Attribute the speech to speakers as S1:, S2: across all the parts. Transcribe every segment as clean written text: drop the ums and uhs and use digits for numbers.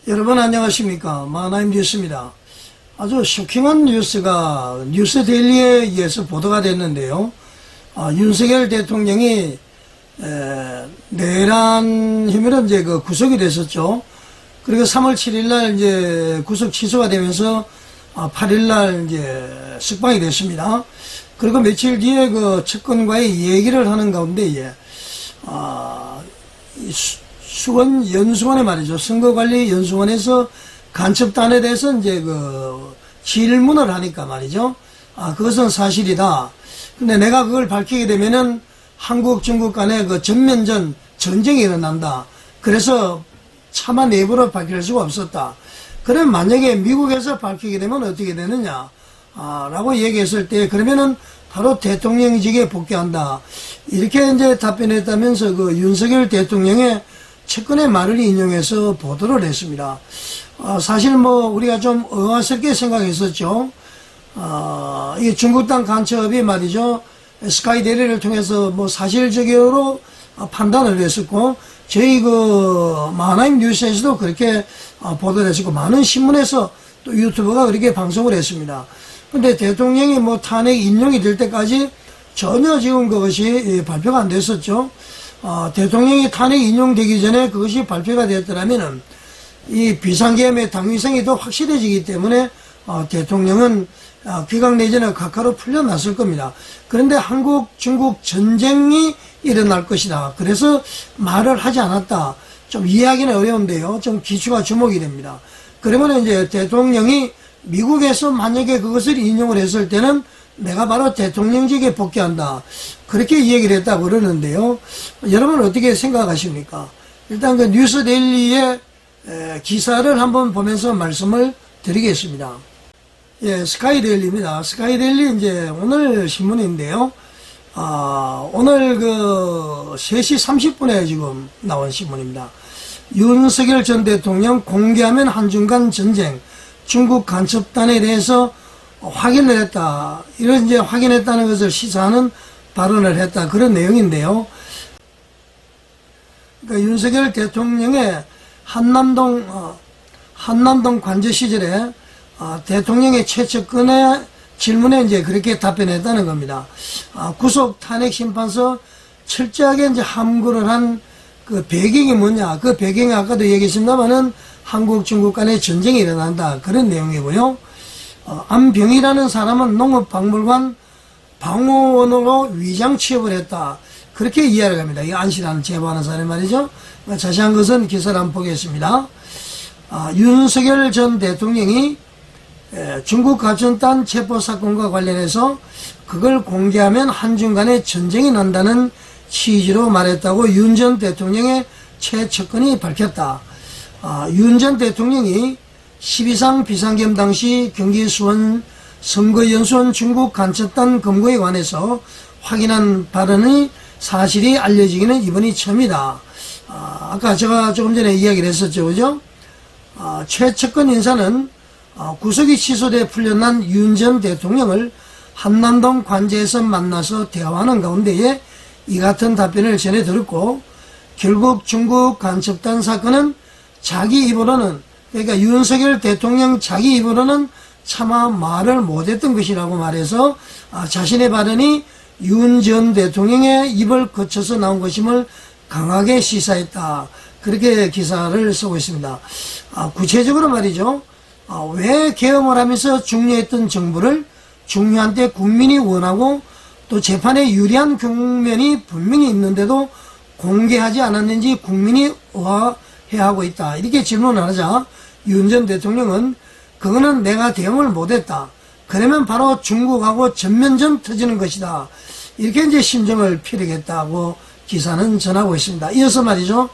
S1: 여러분 안녕하십니까. 마나임 뉴스입니다. 아주 쇼킹한 뉴스가 뉴스데일리에 의해서 보도가 됐는데요. 윤석열 대통령이 내란 혐의로 이제 구속이 됐었죠. 그리고 3월 7일날 이제 구속 취소가 되면서 8일날 이제 석방이 됐습니다. 그리고 며칠 뒤에 측근과의 얘기를 하는 가운데 연수원에 말이죠. 선거관리연수원에서 간첩단에 대해서 이제 질문을 하니까 말이죠. 그것은 사실이다. 근데 내가 그걸 밝히게 되면은 한국, 중국 간에 전면전 전쟁이 일어난다. 그래서 차마 내부로 밝힐 수가 없었다. 그럼 만약에 미국에서 밝히게 되면 어떻게 되느냐? 라고 얘기했을 때, 그러면은 바로 대통령직에 복귀한다. 이렇게 이제 답변했다면서 윤석열 대통령의 측근의 말을 인용해서 보도를 했습니다. 사실 우리가 좀 의아스럽게 생각했었죠. 이게 중국 땅 간첩이 말이죠. 스카이 대리를 통해서 사실적으로 판단을 했었고, 저희 마나임 뉴스에서도 그렇게 보도를 했었고, 많은 신문에서 또 유튜버가 그렇게 방송을 했습니다. 근데 대통령이 탄핵 인용이 될 때까지 전혀 지금 그것이 발표가 안 됐었죠. 대통령이 탄핵 인용되기 전에 그것이 발표가 되었더라면은 이 비상계엄의 당위성이 더 확실해지기 때문에 대통령은 귀국 내지는 각하로 풀려났을 겁니다. 그런데 한국, 중국 전쟁이 일어날 것이다. 그래서 말을 하지 않았다. 좀 이해하기는 어려운데요. 좀 기초가 주목이 됩니다. 그러면 이제 대통령이 미국에서 만약에 그것을 인용을 했을 때는 내가 바로 대통령직에 복귀한다. 그렇게 얘기를 했다고 그러는데요. 여러분 어떻게 생각하십니까? 일단 뉴스데일리의 기사를 한번 보면서 말씀을 드리겠습니다. 예, 스카이데일리입니다. 스카이데일리 이제 오늘 신문인데요. 오늘 3시 30분에 지금 나온 신문입니다. 윤석열 전 대통령 공개하면 한중 간 전쟁, 중국 간첩단에 대해서 확인을 했다. 이런 이제 확인했다는 것을 시사하는 발언을 했다. 그런 내용인데요. 그러니까 윤석열 대통령의 한남동 관저 시절에 대통령의 최측근의 질문에 이제 그렇게 답변했다는 겁니다. 구속 탄핵 심판서 철저하게 이제 함구를 한 그 배경이 뭐냐? 그 배경이 아까도 얘기했습니다만은 한국, 중국 간의 전쟁이 일어난다. 그런 내용이고요. 안병희라는 사람은 농업박물관 방호원으로 위장 취업을 했다. 그렇게 이해를 합니다. 이 안씨라는 제보하는 사람 말이죠. 자세한 것은 기사를 한번 보겠습니다. 윤석열 전 대통령이 중국 가천단 체포 사건과 관련해서 그걸 공개하면 한중 간에 전쟁이 난다는 취지로 말했다고 윤 전 대통령의 최측근이 밝혔다. 윤 전 대통령이 12상 비상계엄 당시 경기 수원 선거연수원 중국 간첩단 검거에 관해서 확인한 발언이 사실이 알려지기는 이번이 처음이다. 아까 제가 조금 전에 이야기를 했었죠. 그죠? 최측근 인사는 구속이 취소돼 풀려난 윤 전 대통령을 한남동 관제에서 만나서 대화하는 가운데에 이 같은 답변을 전해 들었고, 결국 중국 간첩단 사건은 자기 입으로는, 그러니까 윤석열 대통령 자기 입으로는 차마 말을 못했던 것이라고 말해서 자신의 발언이 윤 전 대통령의 입을 거쳐서 나온 것임을 강하게 시사했다. 그렇게 기사를 쓰고 있습니다. 구체적으로 말이죠. 왜 계엄을 하면서 중요했던 정부를 중요한 때 국민이 원하고 또 재판에 유리한局면이 분명히 있는데도 공개하지 않았는지 국민이 의아해하고 있다. 이렇게 질문을 하자 윤 전 대통령은 그거는 내가 대응을 못했다. 그러면 바로 중국하고 전면전 터지는 것이다. 이렇게 이제 심정을 피력했다고 기사는 전하고 있습니다. 이어서 말이죠.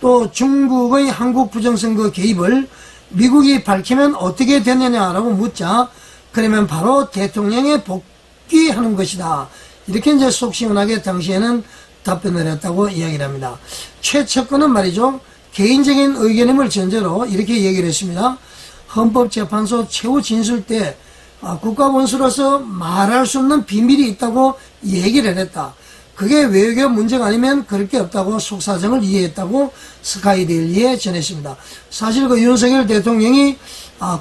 S1: 또 중국의 한국 부정선거 개입을 미국이 밝히면 어떻게 되느냐라고 묻자 그러면 바로 대통령에 복귀하는 것이다. 이렇게 이제 속 시원하게 당시에는 답변을 했다고 이야기를 합니다. 최측근은 말이죠. 개인적인 의견임을 전제로 이렇게 얘기를 했습니다. 헌법재판소 최후 진술 때 국가원수로서 말할 수 없는 비밀이 있다고 얘기를 했다. 그게 외교 문제가 아니면 그럴 게 없다고 속사정을 이해했다고 스카이데일리에 전했습니다. 사실 그 윤석열 대통령이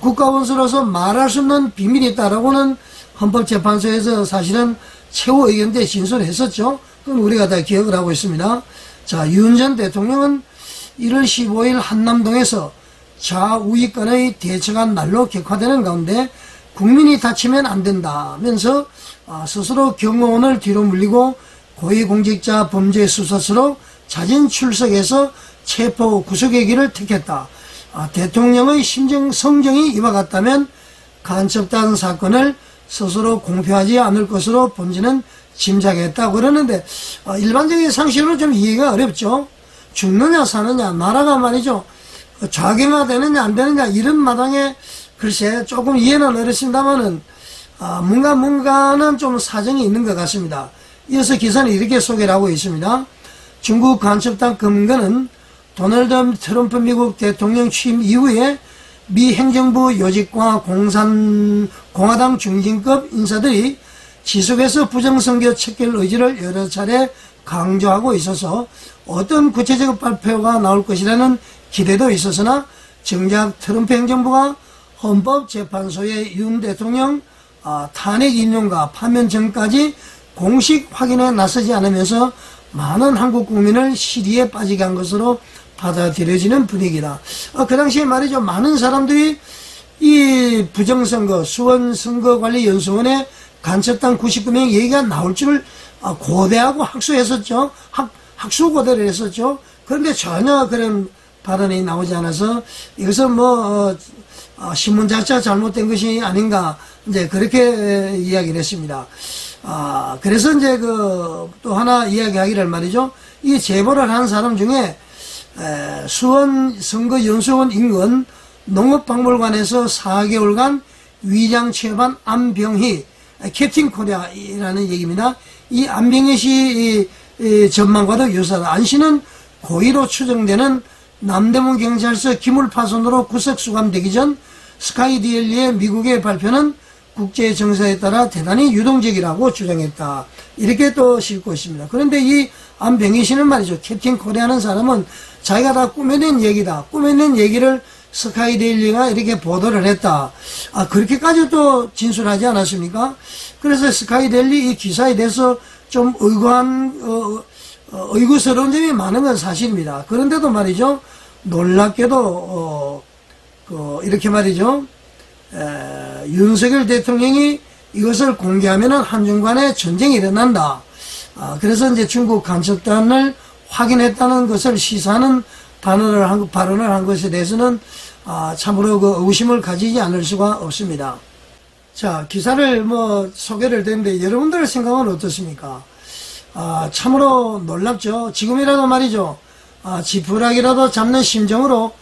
S1: 국가원수로서 말할 수 없는 비밀이 있다라고는 헌법재판소에서 사실은 최후 의견 때 진술했었죠. 그건 우리가 다 기억을 하고 있습니다. 자, 윤 전 대통령은 1월 15일 한남동에서 좌우위권의 대처가 날로 격화되는 가운데 국민이 다치면 안 된다면서 스스로 경호원을 뒤로 물리고 고위공직자 범죄수사서로 자진 출석해서 체포 구속의 길을 택했다. 대통령의 성정이 이와 같다면 간첩단 사건을 스스로 공표하지 않을 것으로 본지는 짐작했다고 그러는데 일반적인 상식으로 좀 이해가 어렵죠. 죽느냐 사느냐 나라가 말이죠. 좌경화되느냐 안 되느냐 이런 마당에 글쎄 조금 이해는 어렵습니다만은 뭔가는 좀 사정이 있는 것 같습니다. 이어서 기사는 이렇게 소개를 하고 있습니다. 중국 간첩단 근거는 도널드 트럼프 미국 대통령 취임 이후에 미 행정부 요직과 공화당 중진급 인사들이 지속해서 부정선거 척결 의지를 여러 차례 강조하고 있어서 어떤 구체적 발표가 나올 것이라는 기대도 있었으나 정작 트럼프 행정부가 헌법재판소의 윤 대통령 탄핵 인용과 파면 전까지 공식 확인에 나서지 않으면서 많은 한국 국민을 시리에 빠지게 한 것으로 받아들여지는 분위기다. 그 당시에 말이죠. 많은 사람들이 이 부정선거, 수원선거관리연수원에 간첩단 99명 얘기가 나올 줄 고대하고 학수했었죠. 학수고대를 했었죠. 그런데 전혀 그런 발언이 나오지 않아서 이것은 신문 자체가 잘못된 것이 아닌가, 이제 그렇게 이야기를 했습니다. 그래서 이제 또 하나 이야기하기를 말이죠. 이 제보를 한 사람 중에 수원 선거연수원 인근 농업박물관에서 4개월간 위장 취업한 안병희, 캡틴 코리아라는 얘기입니다. 이 안병희 씨 전망과도 유사하다. 안 씨는 고의로 추정되는 남대문 경찰서 기물파손으로 구속 수감되기 전 스카이디엘리의 미국의 발표는 국제 정서에 따라 대단히 유동적이라고 주장했다. 이렇게 또 싣고 있습니다. 그런데 이 안병희 씨는 말이죠. 캡틴 코리아는 사람은 자기가 다 꾸며낸 얘기다. 꾸며낸 얘기를 스카이데일리가 이렇게 보도를 했다. 그렇게까지 또 진술하지 않았습니까? 그래서 스카이데일리 이 기사에 대해서 좀 의구스러운 점이 많은 건 사실입니다. 그런데도 말이죠. 놀랍게도 이렇게 말이죠. 윤석열 대통령이 이것을 공개하면은 한중 간에 전쟁이 일어난다. 그래서 이제 중국 간첩단을 확인했다는 것을 시사하는 발언을 한 것에 대해서는 참으로 의구심을 가지지 않을 수가 없습니다. 자, 기사를 소개를 했는데 여러분들의 생각은 어떻습니까? 참으로 놀랍죠. 지금이라도 말이죠. 지푸라기라도 잡는 심정으로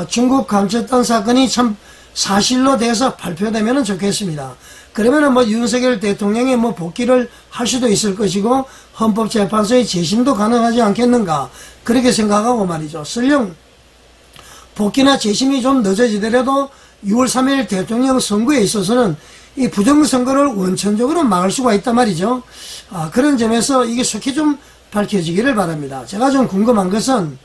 S1: 중국 간첩단 사건이 참 사실로 돼서 발표되면 좋겠습니다. 그러면은 윤석열 대통령의 복귀를 할 수도 있을 것이고 헌법재판소의 재심도 가능하지 않겠는가, 그렇게 생각하고 말이죠. 설령 복귀나 재심이 좀 늦어지더라도 6월 3일 대통령 선거에 있어서는 이 부정선거를 원천적으로 막을 수가 있단 말이죠. 그런 점에서 이게 속히 좀 밝혀지기를 바랍니다. 제가 좀 궁금한 것은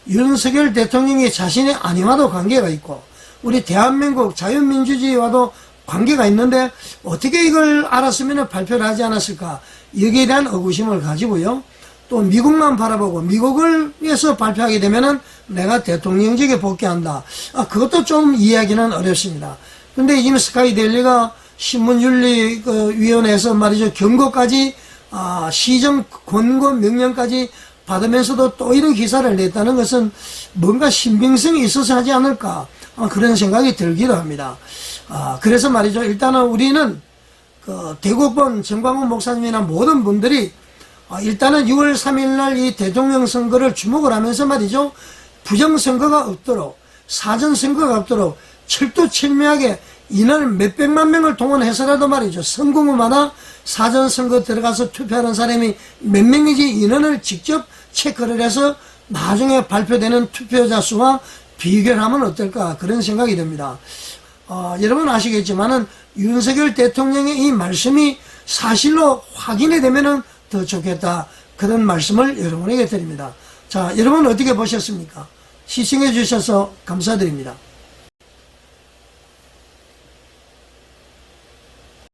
S1: 윤석열 대통령이 자신의 안위와도 관계가 있고 우리 대한민국 자유민주주의와도 관계가 있는데 어떻게 이걸 알았으면 발표를 하지 않았을까, 여기에 대한 의구심을 가지고요. 또 미국만 바라보고 미국을 위해서 발표하게 되면은 내가 대통령직에 복귀한다. 그것도 좀 이해하기는 어렵습니다. 근데 지금 스카이데일리가 신문윤리위원회에서 말이죠. 경고까지, 시정 권고 명령까지 받으면서도 또 이런 기사를 냈다는 것은 뭔가 신빙성이 있어서 하지 않을까, 그런 생각이 들기도 합니다. 그래서 말이죠. 일단은 우리는 대국본 정광훈 목사님이나 모든 분들이 일단은 6월 3일날 이 대통령 선거를 주목을 하면서 말이죠. 부정선거가 없도록, 사전선거가 없도록 철두철미하게 인원을 몇백만 명을 동원해서라도 말이죠. 선거구마다 사전선거 들어가서 투표하는 사람이 몇 명인지 인원을 직접 체크를 해서 나중에 발표되는 투표자 수와 비교를 하면 어떨까, 그런 생각이 듭니다. 여러분 아시겠지만은 윤석열 대통령의 이 말씀이 사실로 확인이 되면은 더 좋겠다, 그런 말씀을 여러분에게 드립니다. 자, 여러분 어떻게 보셨습니까? 시청해 주셔서 감사드립니다.